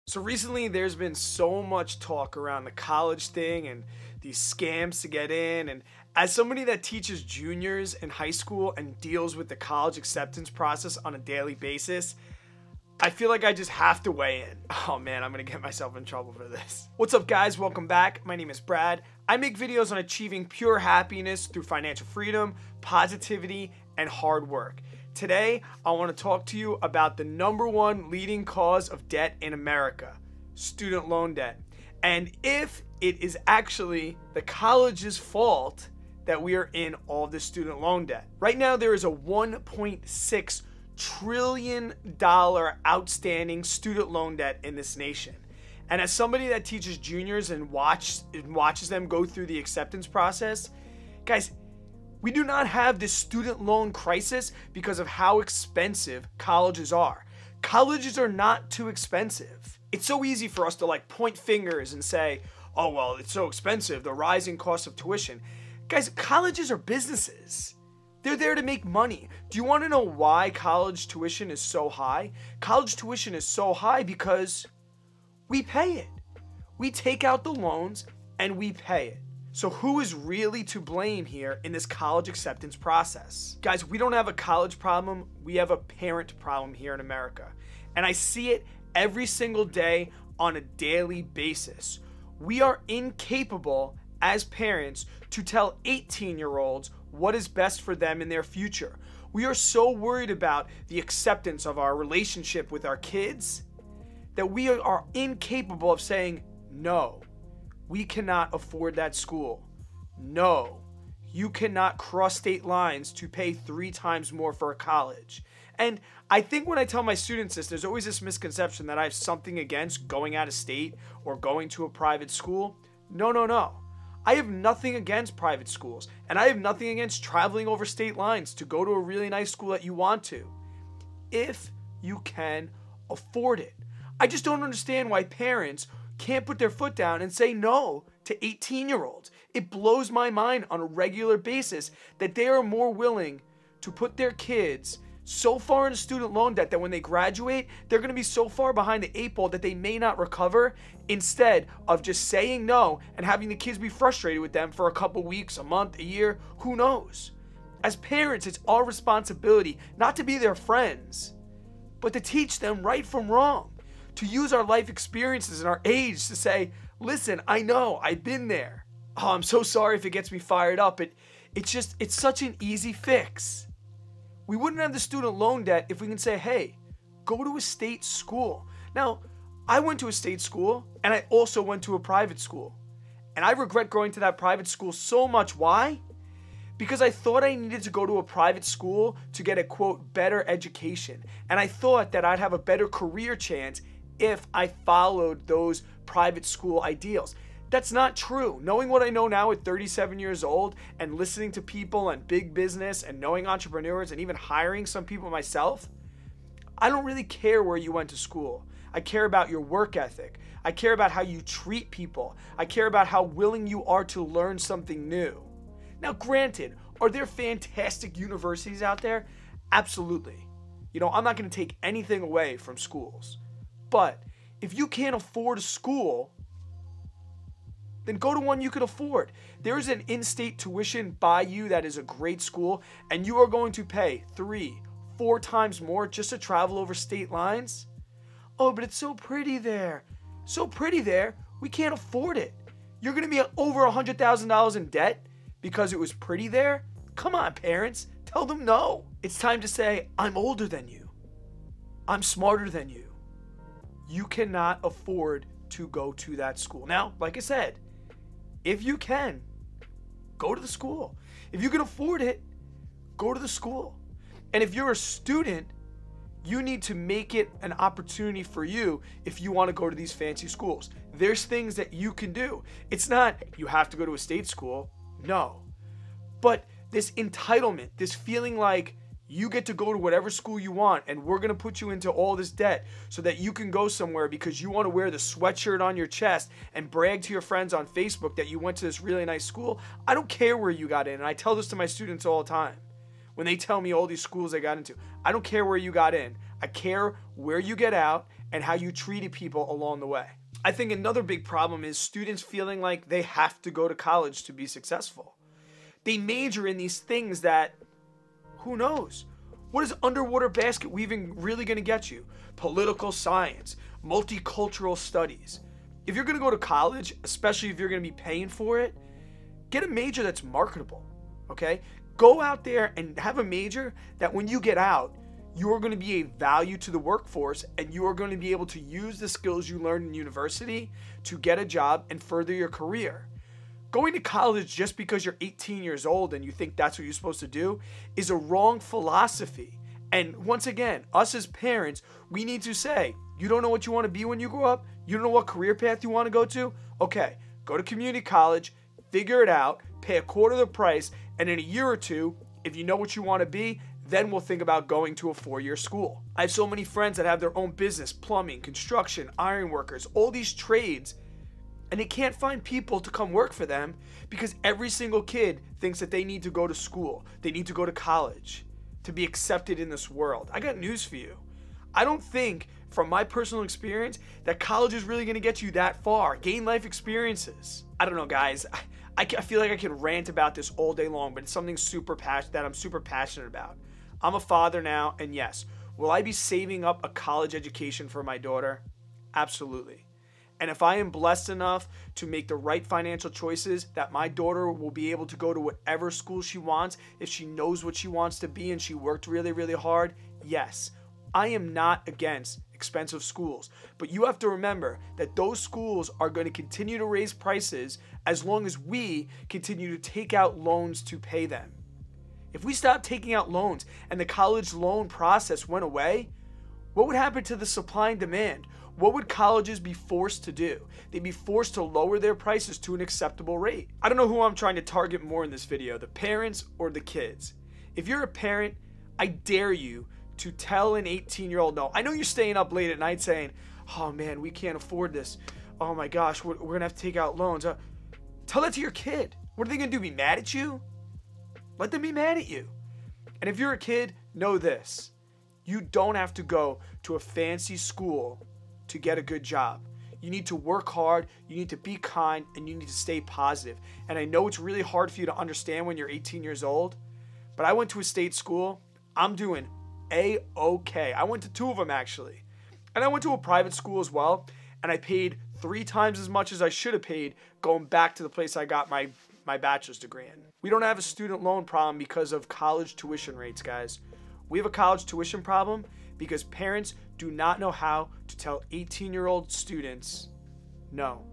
So recently there's been so much talk around the college thing and these scams to get in. And as somebody that teaches juniors in high school and deals with the college acceptance process on a daily basis, I feel like I just have to weigh in. Oh man, I'm gonna get myself in trouble for this. What's up guys, welcome back. My name is Brad. I make videos on achieving pure happiness through financial freedom, positivity, and hard work. Today, I want to talk to you about the #1 leading cause of debt in America, student loan debt, and if it is actually the college's fault that we are in all this student loan debt. Right now, there is a $1.6 trillion outstanding student loan debt in this nation. And as somebody that teaches juniors and watches them go through the acceptance process, guys, we do not have this student loan crisis because of how expensive colleges are. Colleges are not too expensive. It's so easy for us to point fingers and say, oh, well, it's so expensive, the rising cost of tuition. Guys, colleges are businesses. They're there to make money. Do you want to know why college tuition is so high? College tuition is so high because we pay it. We take out the loans and we pay it. So who is really to blame here in this college acceptance process? Guys, we don't have a college problem. We have a parent problem here in America. And I see it every single day on a daily basis. We are incapable as parents to tell 18-year-olds what is best for them in their future. We are so worried about the acceptance of our relationship with our kids that we are incapable of saying, no, we cannot afford that school. No, you cannot cross state lines to pay 3 times more for a college. And I think when I tell my students this, there's always this misconception that I have something against going out of state or going to a private school. No, no, no. I have nothing against private schools, and I have nothing against traveling over state lines to go to a really nice school that you want to, if you can afford it. I just don't understand why parents can't put their foot down and say no to 18-year-olds. It blows my mind on a regular basis that they are more willing to put their kids so far into student loan debt that when they graduate, they're going to be so far behind the 8 ball that they may not recover, instead of just saying no and having the kids be frustrated with them for a couple weeks, a month, a year, who knows. As parents, it's our responsibility not to be their friends, but to teach them right from wrong. To use our life experiences and our age to say, listen, I know, I've been there. Oh, I'm so sorry if it gets me fired up. It's such an easy fix. We wouldn't have the student loan debt if we can say, hey, go to a state school. Now, I went to a state school and I also went to a private school. And I regret going to that private school so much. Why? Because I thought I needed to go to a private school to get a, quote, better education. And I thought that I'd have a better career chance if I followed those private school ideals. That's not true. Knowing what I know now at 37 years old and listening to people and big business and knowing entrepreneurs and even hiring some people myself, I don't really care where you went to school. I care about your work ethic. I care about how you treat people. I care about how willing you are to learn something new. Now, granted, are there fantastic universities out there? Absolutely. I'm not going to take anything away from schools. But if you can't afford a school, then go to one you can afford. There is an in-state tuition by you that is a great school, and you are going to pay 3, 4 times more just to travel over state lines? Oh, but it's so pretty there. So pretty there, we can't afford it. You're going to be over $100,000 in debt because it was pretty there? Come on, parents. Tell them no. It's time to say, I'm older than you. I'm smarter than you. You cannot afford to go to that school. Now, like I said, if you can, go to the school. If you can afford it, go to the school. And if you're a student, you need to make it an opportunity for you if you want to go to these fancy schools. There's things that you can do. It's not you have to go to a state school. No. But this entitlement, this feeling like you get to go to whatever school you want and we're going to put you into all this debt so that you can go somewhere because you want to wear the sweatshirt on your chest and brag to your friends on Facebook that you went to this really nice school. I don't care where you got in. And I tell this to my students all the time. When they tell me all these schools they got into, I don't care where you got in. I care where you get out and how you treated people along the way. I think another big problem is students feeling like they have to go to college to be successful. They major in these things that, who knows? What is underwater basket weaving really going to get you? Political science, multicultural studies. If you're going to go to college, especially if you're going to be paying for it, get a major that's marketable, okay? Go out there and have a major that when you get out, you are going to be a value to the workforce, and you are going to be able to use the skills you learned in university to get a job and further your career. Going to college just because you're 18 years old and you think that's what you're supposed to do is a wrong philosophy. And once again, us as parents, we need to say, you don't know what you want to be when you grow up? You don't know what career path you want to go to? Okay, go to community college, figure it out, pay a quarter of the price, and in a year or two, if you know what you want to be, then we'll think about going to a 4-year school. I have so many friends that have their own business, plumbing, construction, iron workers, all these trades, and they can't find people to come work for them because every single kid thinks that they need to go to school, they need to go to college to be accepted in this world. I got news for you. I don't think, from my personal experience, that college is really going to get you that far. Gain life experiences. I don't know, guys. I feel like I can rant about this all day long, but it's something that I'm super passionate about. I'm a father now, and yes, will I be saving up a college education for my daughter? Absolutely. And if I am blessed enough to make the right financial choices, that my daughter will be able to go to whatever school she wants if she knows what she wants to be and she worked really, really hard, yes. I am not against expensive schools, but you have to remember that those schools are going to continue to raise prices as long as we continue to take out loans to pay them. If we stopped taking out loans and the college loan process went away, what would happen to the supply and demand? What would colleges be forced to do? They'd be forced to lower their prices to an acceptable rate. I don't know who I'm trying to target more in this video, the parents or the kids. If you're a parent, I dare you to tell an 18-year-old no. I know you're staying up late at night saying, oh man, we can't afford this. Oh my gosh, we're going to have to take out loans. Tell that to your kid. What are they going to do, be mad at you? Let them be mad at you. And if you're a kid, know this. You don't have to go to a fancy school to get a good job. You need to work hard, you need to be kind, and you need to stay positive. And I know it's really hard for you to understand when you're 18 years old, but I went to a state school. I'm doing A-okay. I went to 2 of them actually. And I went to a private school as well, and I paid 3 times as much as I should have paid going back to the place I got my bachelor's degree in. We don't have a student loan problem because of college tuition rates, guys. We have a college tuition problem because parents do not know how to tell 18-year-old students, no,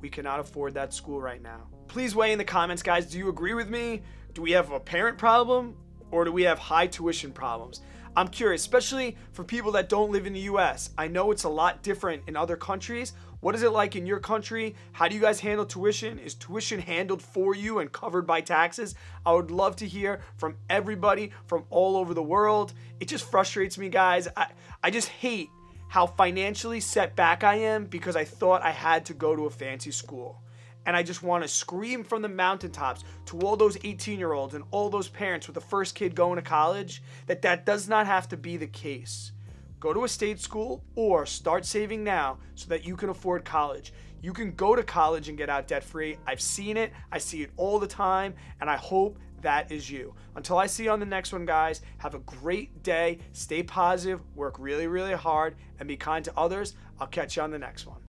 we cannot afford that school right now. Please weigh in the comments, guys. Do you agree with me? Do we have a parent problem, or do we have high tuition problems? I'm curious, especially for people that don't live in the US. I know it's a lot different in other countries. What is it like in your country? How do you guys handle tuition? Is tuition handled for you and covered by taxes? I would love to hear from everybody from all over the world. It just frustrates me, guys. I just hate how financially set back I am because I thought I had to go to a fancy school. And I just want to scream from the mountaintops to all those 18-year-olds and all those parents with the first kid going to college that does not have to be the case. Go to a state school or start saving now so that you can afford college. You can go to college and get out debt-free. I've seen it. I see it all the time, and I hope that is you. Until I see you on the next one, guys, have a great day. Stay positive, work really, really hard, and be kind to others. I'll catch you on the next one.